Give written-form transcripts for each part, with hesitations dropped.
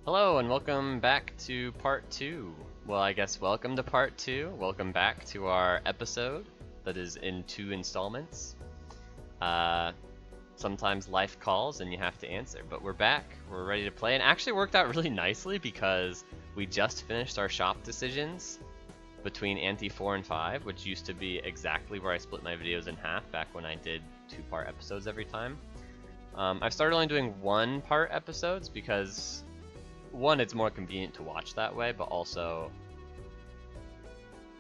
Hello and welcome back to part 2. Well, I guess welcome to part 2. Welcome back to our episode that is in 2 installments. Sometimes life calls and you have to answer, but we're back. We're ready to play, and it actually worked out really nicely because we just finished our shop decisions between Ante 4 and 5, which used to be exactly where I split my videos in half back when I did 2-part episodes every time. I've started only doing 1-part episodes because one, it's more convenient to watch that way, but also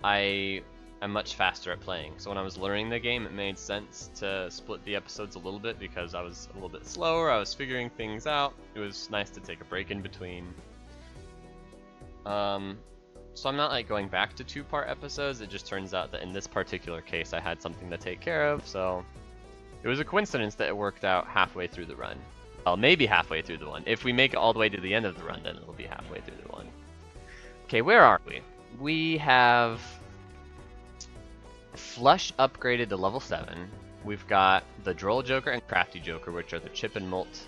I am much faster at playing. So when I was learning the game, it made sense to split the episodes a little bit because I was a little bit slower, I was figuring things out. It was nice to take a break in between. So I'm not like going back to 2-part episodes, it just turns out that in this particular case I had something to take care of, so it was a coincidence that it worked out halfway through the run. Well, maybe halfway through the one. If we make it all the way to the end of the run, then it'll be halfway through the one. Okay, where are we? We have Flush upgraded to level 7. We've got the Droll Joker and Crafty Joker, which are the Chip and Molt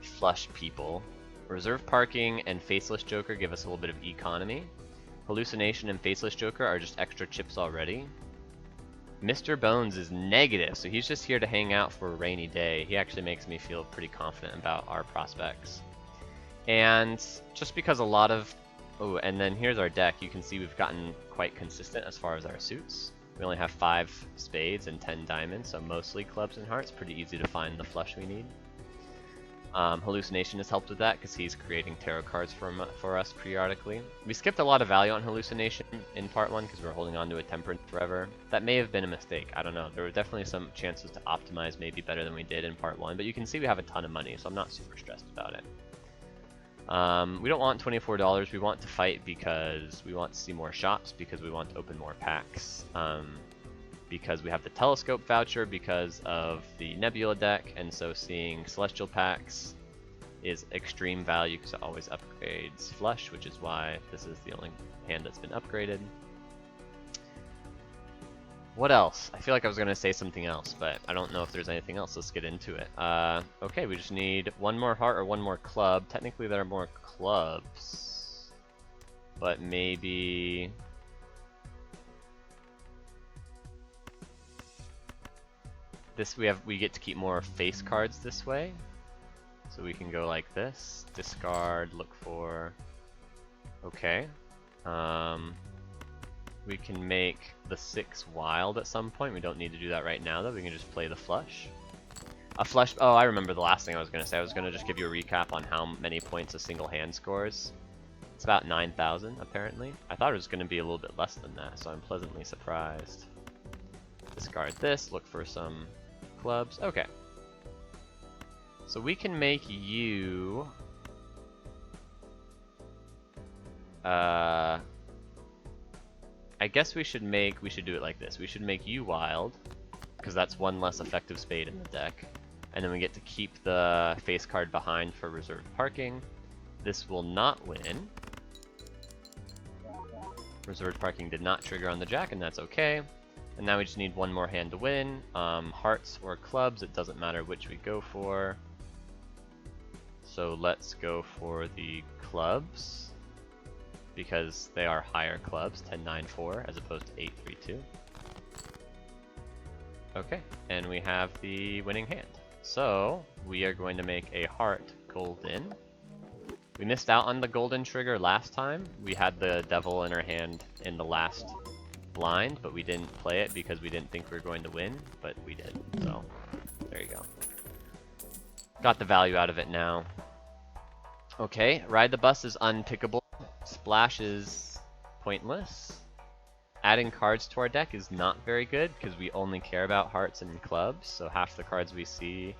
Flush people. Reserve Parking and Faceless Joker give us a little bit of economy. Hallucination and Faceless Joker are just extra chips already. Mr. Bones is negative, so he's just here to hang out for a rainy day. He actually makes me feel pretty confident about our prospects. And just because a lot of... Oh, and then here's our deck. You can see we've gotten quite consistent as far as our suits. We only have 5 spades and 10 diamonds, so mostly clubs and hearts. Pretty easy to find the flush we need. Hallucination has helped with that because he's creating tarot cards for us periodically. We skipped a lot of value on Hallucination in part 1 because we were holding on to a Temperance forever. That may have been a mistake, I don't know. There were definitely some chances to optimize maybe better than we did in part 1, but you can see we have a ton of money, so I'm not super stressed about it. We don't want $24, we want to fight because we want to see more shops, because we want to open more packs. Because we have the Telescope voucher because of the Nebula deck, and so seeing Celestial packs is extreme value because it always upgrades Flush, which is why this is the only hand that's been upgraded. What else? I feel like I was going to say something else, but I don't know if there's anything else. Let's get into it. Okay, we just need one more heart or one more club. Technically there are more clubs, but maybe... This we get to keep more face cards this way. So we can go like this. Discard, look for... Okay. We can make the 6 wild at some point. We don't need to do that right now though. We can just play the flush. A flush... Oh, I remember the last thing I was going to say. I was going to just give you a recap on how many points a single hand scores. It's about 9,000 apparently. I thought it was going to be a little bit less than that, so I'm pleasantly surprised. Discard this, look for some clubs. Okay. So we can make you... I guess we should do it like this. We should make you wild, because that's one less effective spade in the deck. And then we get to keep the face card behind for reserved parking. This will not win. Reserved parking did not trigger on the jack, and that's okay. And now we just need one more hand to win. Hearts or clubs, it doesn't matter which we go for. So let's go for the clubs, because they are higher clubs, 10-9-4 as opposed to 8-3-2. Okay, and we have the winning hand. So we are going to make a heart golden. We missed out on the golden trigger last time. We had the devil in our hand in the last blind, but we didn't play it because we didn't think we were going to win, but we did, so there you go. Got the value out of it now. Okay, Ride the Bus is unpickable. Splash is pointless. Adding cards to our deck is not very good because we only care about hearts and clubs, so half the cards we see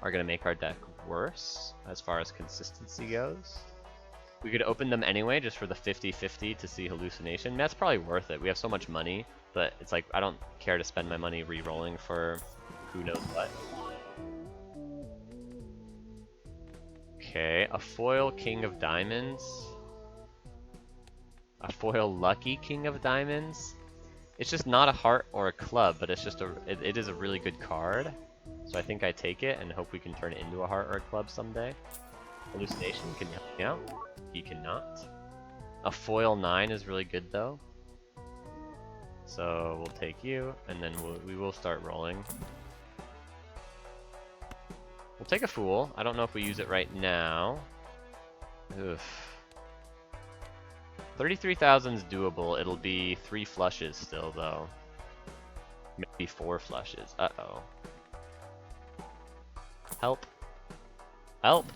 are going to make our deck worse as far as consistency goes. We could open them anyway just for the 50-50 to see Hallucination. That's probably worth it. We have so much money, but it's like I don't care to spend my money re-rolling for who knows what. Okay, a foil King of Diamonds. A foil Lucky King of Diamonds. It's just not a heart or a club, but it's just it is a really good card. So I think I take it and hope we can turn it into a heart or a club someday. Hallucination, can you help me out? He cannot. A foil 9 is really good though. So we'll take you, and then we will start rolling. We'll take a Fool. I don't know if we use it right now. Oof. 33,000 is doable. It'll be 3 flushes still though. Maybe 4 flushes. Uh-oh. Help. Help!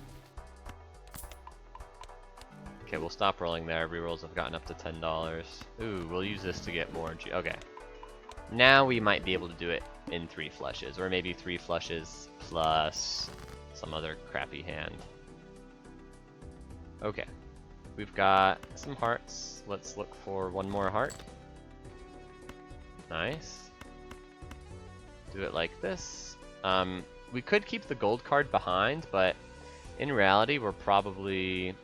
Okay, we'll stop rolling there. Rerolls have gotten up to $10. Ooh, we'll use this to get more okay. Now we might be able to do it in 3 flushes, or maybe 3 flushes plus some other crappy hand. Okay. We've got some hearts. Let's look for one more heart. Nice. Do it like this. We could keep the gold card behind, but in reality, we're probably...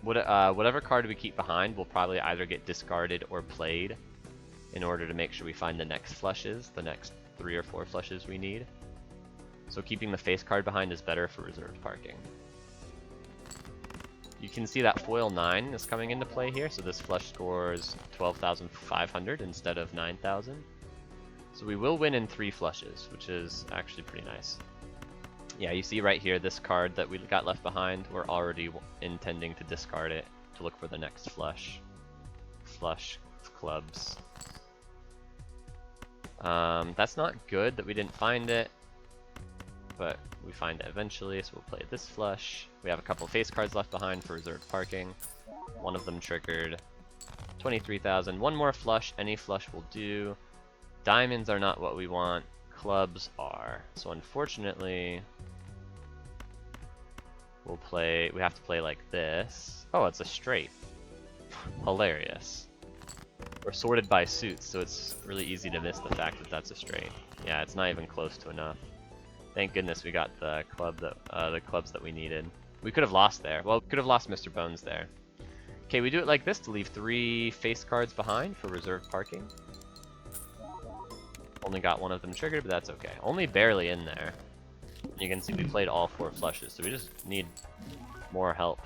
whatever card we keep behind will probably either get discarded or played in order to make sure we find the next flushes, the next 3 or 4 flushes we need. So keeping the face card behind is better for reserved parking. You can see that foil 9 is coming into play here, so this flush scores 12,500 instead of 9,000. So we will win in 3 flushes, which is actually pretty nice. Yeah, you see right here, this card that we got left behind, we're already intending to discard it to look for the next flush. Flush of clubs. That's not good that we didn't find it, but we find it eventually, so we'll play this flush. We have a couple face cards left behind for reserved parking. One of them triggered. 23,000. One more flush, any flush will do. Diamonds are not what we want. Clubs are. So unfortunately, we have to play like this. Oh, it's a straight. Hilarious. We're sorted by suits, so it's really easy to miss the fact that that's a straight. Yeah, it's not even close to enough. Thank goodness we got the clubs that we needed. We could have lost there. Well, we could have lost Mr. Bones there. Okay, we do it like this to leave 3 face cards behind for reserved parking. Only got one of them triggered, but that's okay. Only barely in there. You can see we played all 4 flushes, so we just need more help.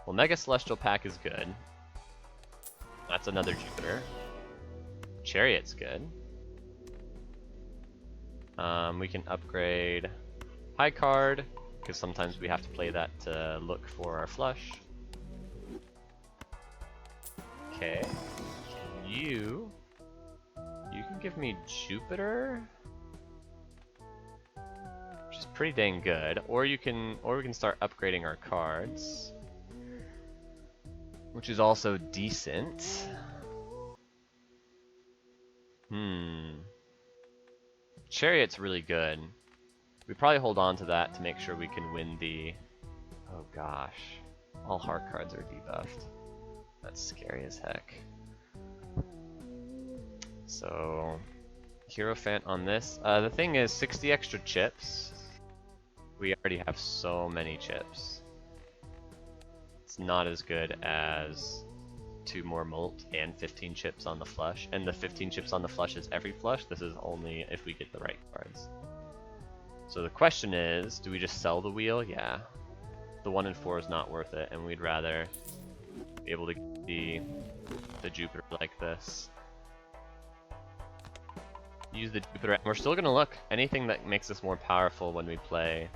Well, Mega Celestial Pack is good. That's another Jupiter. Chariot's good. We can upgrade High Card, because sometimes we have to play that to look for our flush. Okay. You can give me Jupiter, which is pretty dang good. Or we can start upgrading our cards, which is also decent. Chariot's really good. We probably hold on to that to make sure we can win the... Oh gosh. All heart cards are debuffed. That's scary as heck. So... Hierophant on this. The thing is, 60 extra chips. We already have so many chips. It's not as good as 2 more molt and 15 chips on the flush. And the 15 chips on the flush is every flush. This is only if we get the right cards. So the question is, do we just sell the wheel? Yeah. The 1 and 4 is not worth it, and we'd rather be able to get the Jupiter like this. Use the Jupiter. We're still gonna look. Anything that makes us more powerful when we play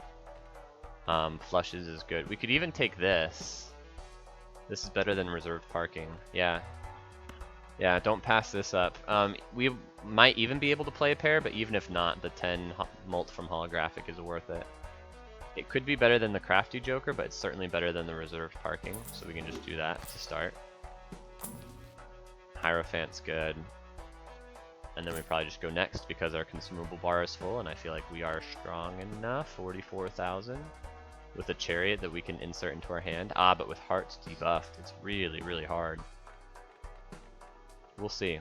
flushes is good. We could even take this. This is better than reserved parking. Yeah. Yeah, don't pass this up. We might even be able to play a pair, but even if not, the 10 molt from Holographic is worth it. It could be better than the Crafty Joker, but it's certainly better than the reserved parking, so we can just do that to start. Hierophant's good. And then we probably just go next because our consumable bar is full, and I feel like we are strong enough. 44,000. With a Chariot that we can insert into our hand. Ah, but with hearts debuffed, it's really, really hard. We'll see.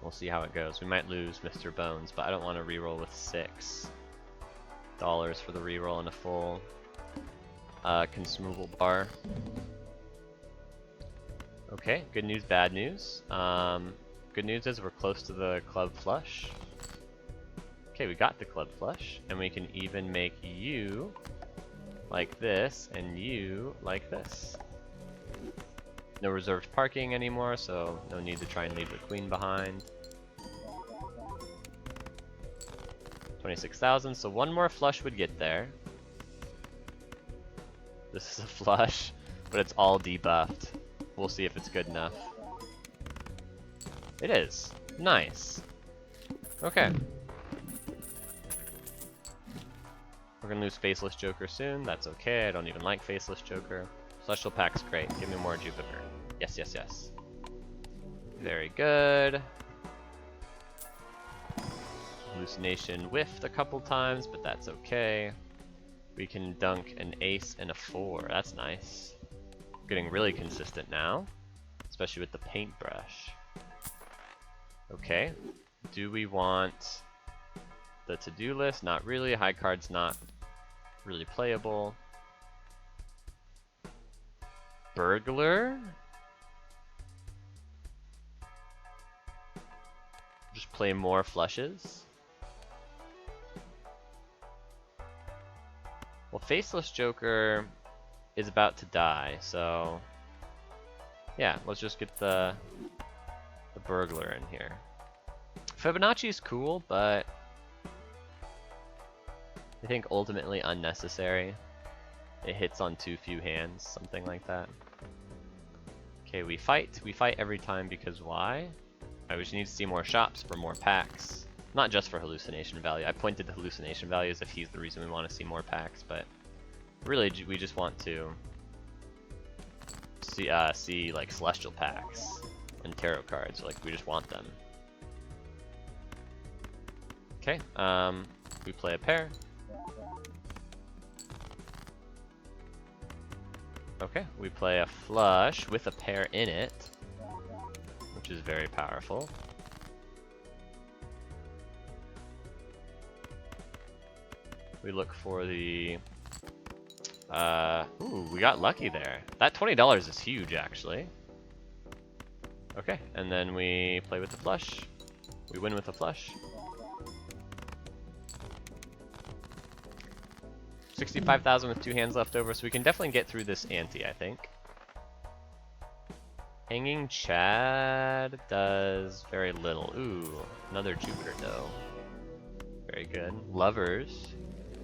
We'll see how it goes. We might lose Mr. Bones, but I don't want to reroll with $6 for the reroll and a full consumable bar. Okay, good news, bad news. Good news is we're close to the club flush. Okay, we got the club flush, and we can even make you like this, and you like this. No reserved parking anymore, so no need to try and leave the queen behind. 26,000, so one more flush would get there. This is a flush, but it's all debuffed. We'll see if it's good enough. It is. Nice. Okay. We're gonna lose Faceless Joker soon. That's okay. I don't even like Faceless Joker. Celestial Pack's great. Give me more Jupiter. Yes, yes, yes. Very good. Hallucination whiffed a couple times, but that's okay. We can dunk an ace and a 4. That's nice. Getting really consistent now, especially with the paintbrush. Okay. Do we want the to-do list? Not really. High card's not really playable. Burglar? Just play more flushes. Well, Faceless Joker is about to die, so yeah, let's just get the burglar in here. Fibonacci's cool, but I think ultimately unnecessary. It hits on too few hands, something like that. Okay, we fight. We fight every time because why? I just need to see more shops for more packs. Not just for hallucination value. I pointed to hallucination value as if he's the reason we want to see more packs, but really we just want to see like celestial packs and tarot cards. Like we just want them. Okay, we play a pair. Okay, we play a flush with a pair in it, which is very powerful. We look for the ooh, we got lucky there. That $20 is huge, actually. Okay, and then we play with the flush. We win with the flush. 65,000 with 2 hands left over, so we can definitely get through this ante, I think. Hanging Chad does very little. Ooh, another Jupiter though. Very good. Lovers,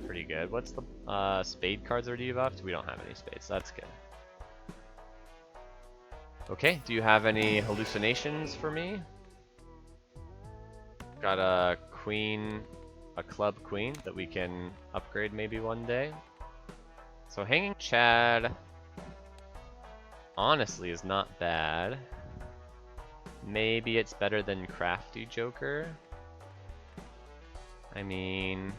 pretty good. What's the spade cards are debuffed? We don't have any spades, that's good. Okay, do you have any hallucinations for me? Got a queen, a club queen that we can upgrade maybe one day. So Hanging Chad honestly is not bad. Maybe it's better than Crafty Joker. I mean,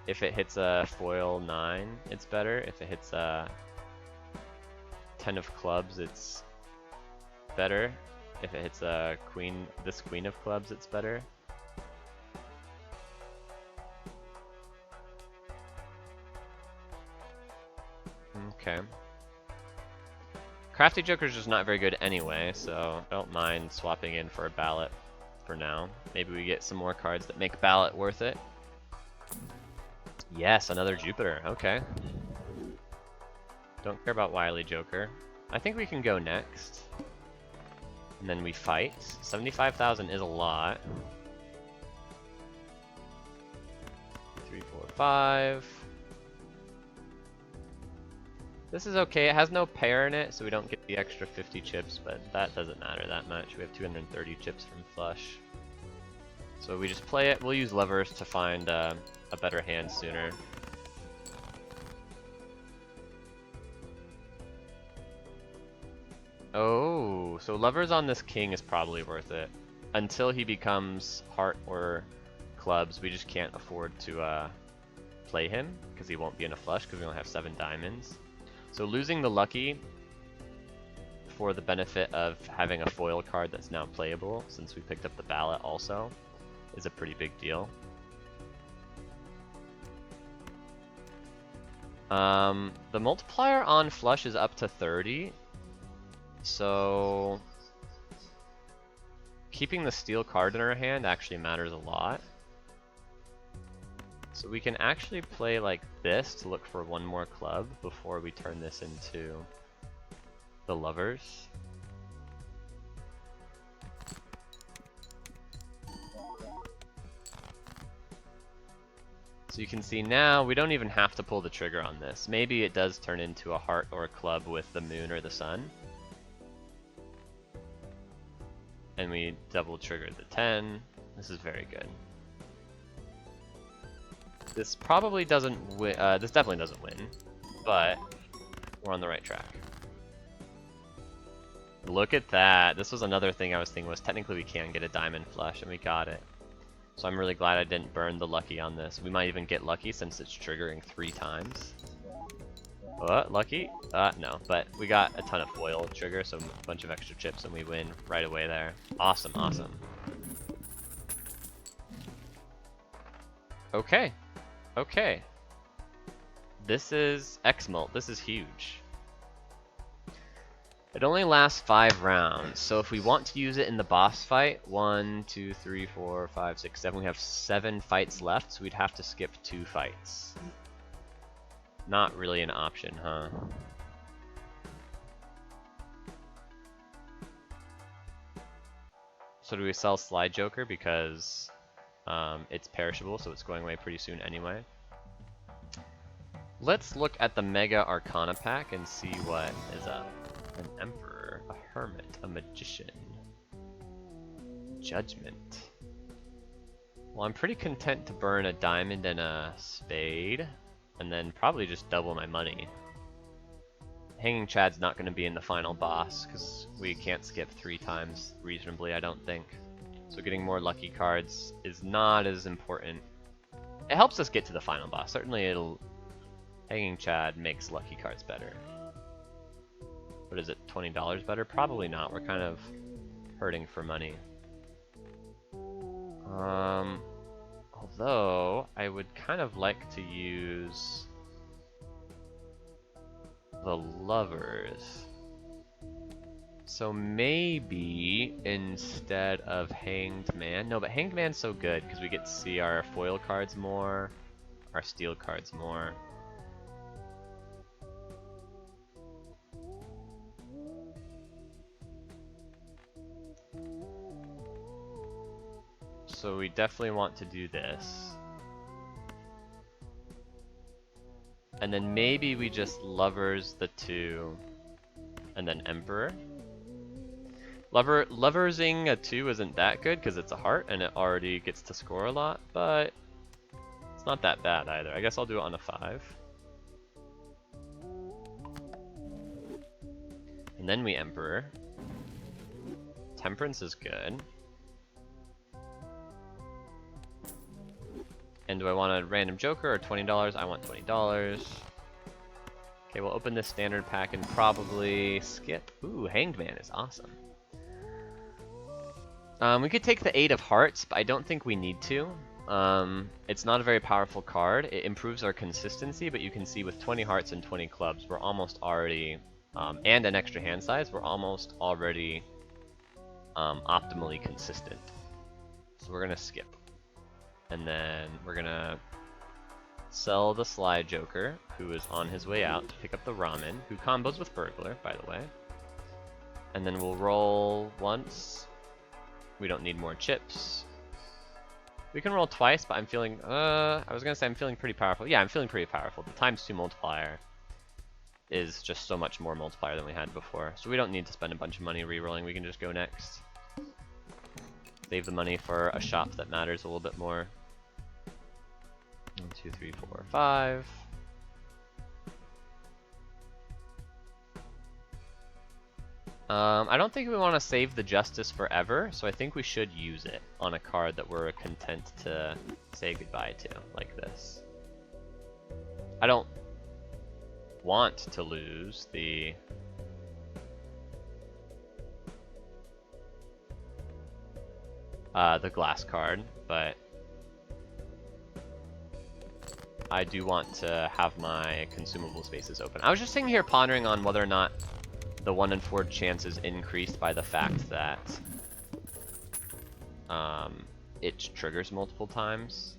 if it hits a foil 9, it's better. If it hits a 10 of clubs, it's better. If it hits a queen, this queen of clubs, it's better. Okay. Crafty Joker's just not very good anyway, so don't mind swapping in for a ballot for now. Maybe we get some more cards that make ballot worth it. Yes, another Jupiter. Okay. Don't care about Wily Joker. I think we can go next. And then we fight. 75,000 is a lot. 3, 4, 5. This is okay. It has no pair in it, so we don't get the extra 50 chips, but that doesn't matter that much. We have 230 chips from flush. So we just play it. We'll use levers to find a better hand sooner. Oh, so levers on this king is probably worth it. Until he becomes heart or clubs, we just can't afford to play him, because he won't be in a flush, because we only have 7 diamonds. So losing the lucky for the benefit of having a foil card that's now playable, since we picked up the ballot also, is a pretty big deal. The multiplier on flush is up to 30, so keeping the steel card in our hand actually matters a lot. So we can actually play like this to look for one more club before we turn this into the lovers. So you can see now we don't even have to pull the trigger on this. Maybe it does turn into a heart or a club with the moon or the sun. And we double trigger the 10. This is very good. This probably doesn't win. This definitely doesn't win, but we're on the right track. Look at that. This was another thing I was thinking was technically we can get a diamond flush, and we got it. So I'm really glad I didn't burn the lucky on this. We might even get lucky since it's triggering 3 times. Lucky? No, but we got a ton of foil trigger, so a bunch of extra chips, and we win right away there. Awesome, awesome. Okay. Okay. This is X-Mult. This is huge. It only lasts 5 rounds, so if we want to use it in the boss fight, 1, 2, 3, 4, 5, 6, 7, we have 7 fights left, so we'd have to skip 2 fights. Not really an option, huh? So do we sell Slide Joker because it's perishable, so it's going away pretty soon anyway? Let's look at the Mega Arcana pack and see what is up. An Emperor, a Hermit, a Magician, Judgment. Well, I'm pretty content to burn a diamond and a spade, and then probably just double my money. Hanging Chad's not going to be in the final boss, because we can't skip 3 times reasonably, I don't think. So getting more lucky cards is not as important. It helps us get to the final boss. Certainly Hanging Chad makes lucky cards better. What is it, $20 better? Probably not. We're kind of hurting for money. Although, I would kind of like to use the lovers. So maybe instead of Hanged Man, no, but Hanged Man's so good because we get to see our foil cards more, our steel cards more. So we definitely want to do this. And then maybe we just lovers the 2 and then Emperor. Loversing a 2 isn't that good because it's a heart and it already gets to score a lot, but it's not that bad either. I guess I'll do it on a 5. And then we Emperor. Temperance is good. And do I want a random Joker or $20? I want $20. Okay, we'll open this standard pack and probably skip. Ooh, Hanged Man is awesome. We could take the 8 of Hearts, but I don't think we need to. It's not a very powerful card. It improves our consistency, but you can see with 20 Hearts and 20 Clubs, we're almost already, and an extra hand size, we're almost already optimally consistent. So we're gonna skip. And then we're gonna sell the Slide Joker, who is on his way out to pick up the Ramen, who combos with Burglar, by the way. And then we'll roll once. We don't need more chips. We can roll twice, but I'm feeling, I was gonna say I'm feeling pretty powerful. Yeah, I'm feeling pretty powerful. The ×2 multiplier is just so much more multiplier than we had before. So we don't need to spend a bunch of money re-rolling, we can just go next. Save the money for a shop that matters a little bit more. 1, 2, 3, 4, 5. I don't think we want to save the Justice forever, so I think we should use it on a card that we're content to say goodbye to, like this. I don't want to lose the glass card, but I do want to have my consumable spaces open. I was just sitting here pondering on whether or not the 1 in 4 chance is increased by the fact that it triggers multiple times.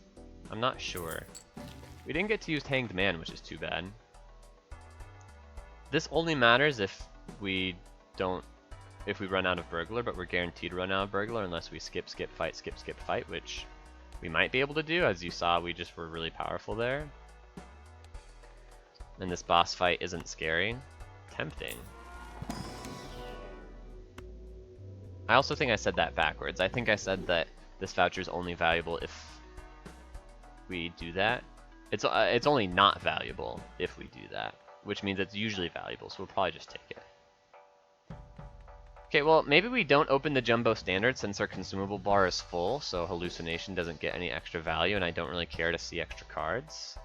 I'm not sure. We didn't get to use Hanged Man, which is too bad. This only matters if we don't, if we run out of Burglar, but we're guaranteed to run out of Burglar unless we skip, fight, which we might be able to do. As you saw, we just were really powerful there. And this boss fight isn't scary. Tempting. I also think I said that backwards. I think I said that this voucher is only valuable if we do that. It's only not valuable if we do that, which means it's usually valuable, so we'll probably just take it. Okay, well, maybe we don't open the Jumbo Standard since our consumable bar is full, so Hallucination doesn't get any extra value, and I don't really care to see extra cards.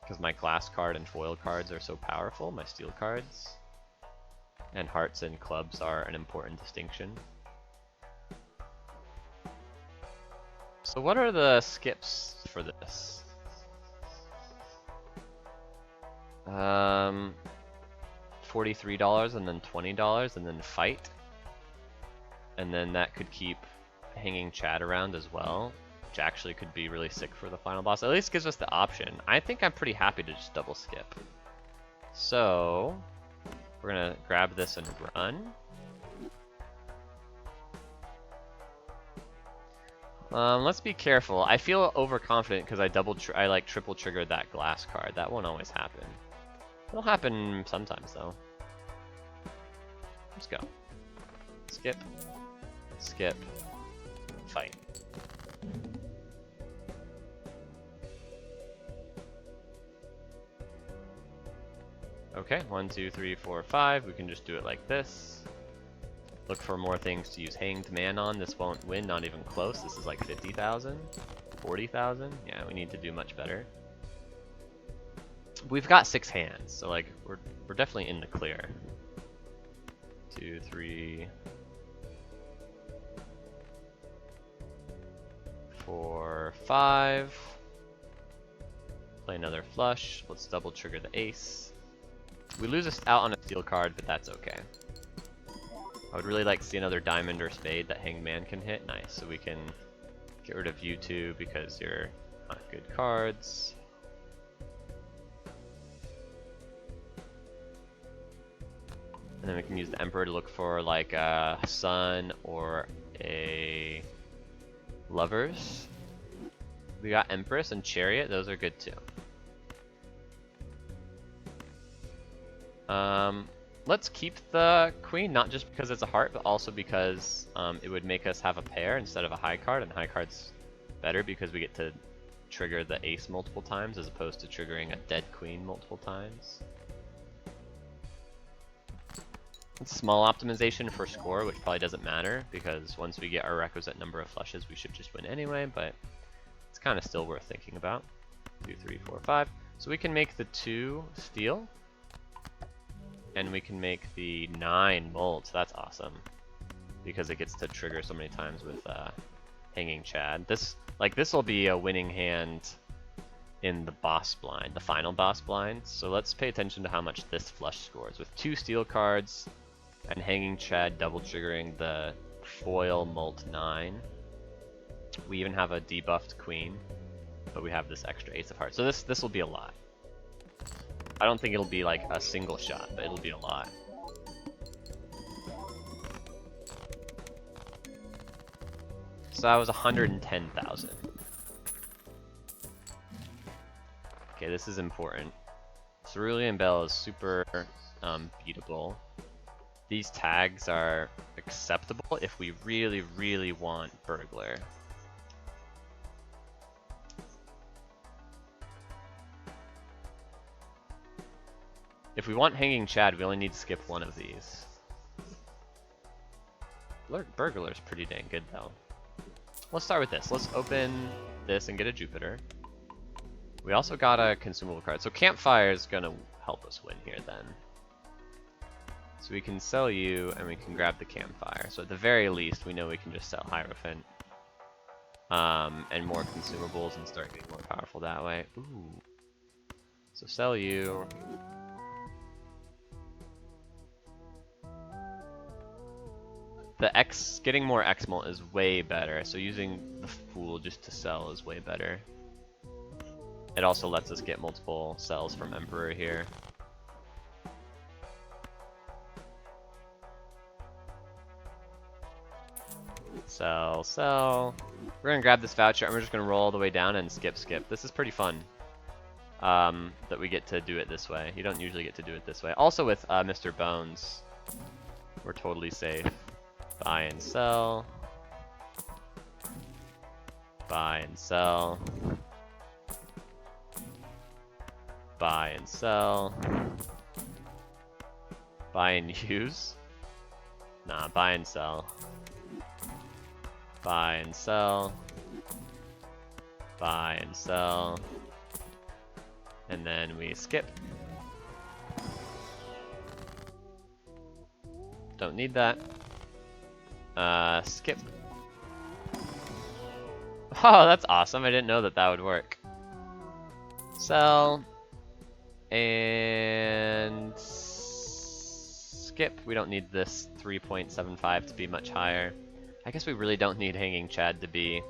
Because my glass card and foil cards are so powerful, my steel cards. And hearts and clubs are an important distinction. So what are the skips for this? $43 and then $20 and then fight. And then that could keep Hanging Chad around as well, which actually could be really sick for the final boss. At least gives us the option. I think I'm pretty happy to just double skip. So we're gonna grab this and run. Let's be careful. I feel overconfident because I like triple triggered that glass card. That won't always happen. It'll happen sometimes though. Let's go. Skip. Skip. Fight. Okay, 1, 2, 3, 4, 5. We can just do it like this. Look for more things to use Hanged Man on. This won't win, not even close. This is like 50,000, 40,000. Yeah, we need to do much better. We've got 6 hands, so like we're definitely in the clear. 2, 3, 4, 5. Play another flush. Let's double trigger the ace. We lose us out on a steel card, but that's okay. I would really like to see another diamond or spade that Hanged Man can hit. Nice, so we can get rid of you two because you're not good cards. And then we can use the Emperor to look for like a Sun or a Lovers. We got Empress and Chariot, those are good too. Let's keep the Queen, not just because it's a heart, but also because it would make us have a pair instead of a high card, and high card's better because we get to trigger the ace multiple times as opposed to triggering a dead queen multiple times. Small optimization for score, which probably doesn't matter because once we get our requisite number of flushes, we should just win anyway, but it's kind of still worth thinking about. 2, 3, 4, 5. So we can make the 2 steel. And we can make the 9 mold, so that's awesome. Because it gets to trigger so many times with Hanging Chad. This will be a winning hand in the boss blind, the final boss blind. So let's pay attention to how much this flush scores. With 2 steel cards and Hanging Chad double triggering the foil Molt 9. We even have a debuffed queen, but we have this extra ace of hearts. So this will be a lot. I don't think it'll be like a single shot, but it'll be a lot. So that was 110,000. Okay, this is important. Cerulean Bell is super beatable. These tags are acceptable if we really, really want Burglar. If we want Hanging Chad, we only need to skip one of these. Burglar's pretty dang good though. Let's start with this. Let's open this and get a Jupiter. We also got a consumable card. So Campfire is gonna help us win here then. So we can sell you and we can grab the Campfire. So at the very least, we know we can just sell Hierophant. And more consumables and start getting more powerful that way. Ooh. So sell you. Getting more X-Molt is way better, so using the Fool just to sell is way better. It also lets us get multiple cells from Emperor here. Sell, sell. We're gonna grab this voucher and we're just gonna roll all the way down and skip, skip. This is pretty fun. That we get to do it this way. You don't usually get to do it this way. Also with Mr. Bones, we're totally safe. Buy and sell. Buy and sell. Buy and sell. Buy and use. Nah, buy and sell. Buy and sell. Buy and sell. And then we skip. Don't need that. Skip. Oh, that's awesome. I didn't know that that would work. Sell. And skip. We don't need this 3.75 to be much higher. I guess we really don't need Hanging Chad to be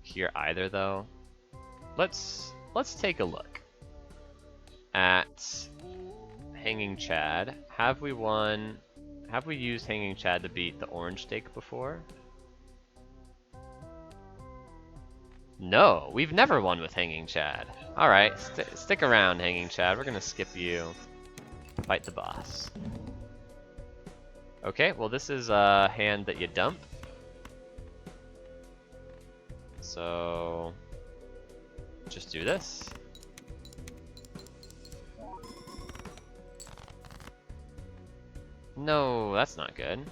here either, though. Let's take a look at Hanging Chad. Have we used Hanging Chad to beat the Orange Stake before? No, we've never won with Hanging Chad. Alright, stick around, Hanging Chad. We're gonna skip you. Fight the boss. Okay, well this is a hand that you dump. So just do this. No, that's not good.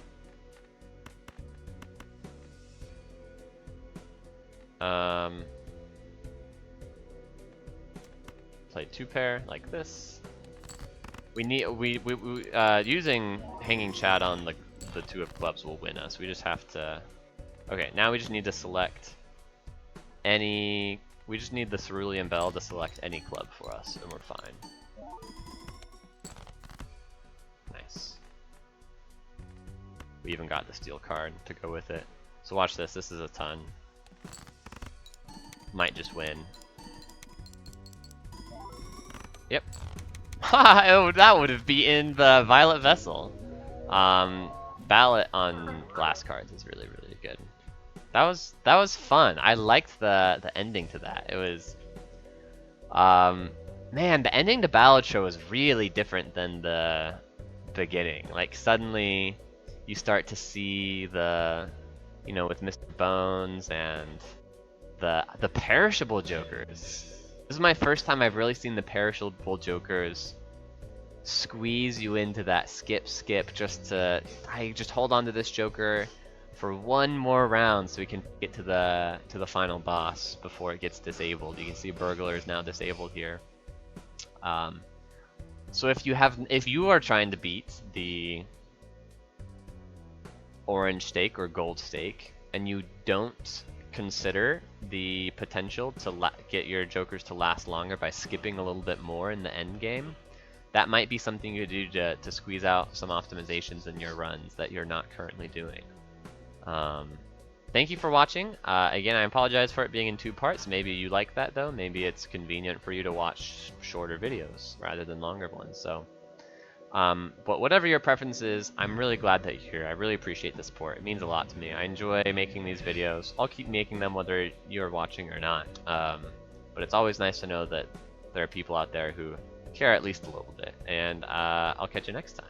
Play 2-pair like this. We need using Hanging Chad on the 2 of clubs will win us. We just have to. Okay, now we just need to select any. We just need the Cerulean Bell to select any club for us, and we're fine. Nice. We even got the steel card to go with it. So watch this. This is a ton. Might just win. Yep. Oh, that would have beaten the Violet Vessel. Ballot on glass cards is really, really good. That was fun. I liked the ending to that. It was, man, the ending to Balatro was really different than the beginning. Like suddenly, you start to see the, you know, with Mr. Bones and the perishable jokers. This is my first time I've really seen the perishable jokers squeeze you into that skip just to just hold on to this joker for one more round so we can get to the final boss before it gets disabled. You can see Burglar is now disabled here. So if you are trying to beat the Orange Stake or Gold Stake and you don't consider the potential to get your jokers to last longer by skipping a little bit more in the end game, that might be something you do to squeeze out some optimizations in your runs that you're not currently doing. Thank you for watching. Again, I apologize for it being in 2 parts. Maybe you like that though. Maybe it's convenient for you to watch shorter videos rather than longer ones. So, but whatever your preference is, I'm really glad that you're here. I really appreciate the support. It means a lot to me. I enjoy making these videos. I'll keep making them whether you're watching or not. But it's always nice to know that there are people out there who care at least a little bit. And I'll catch you next time.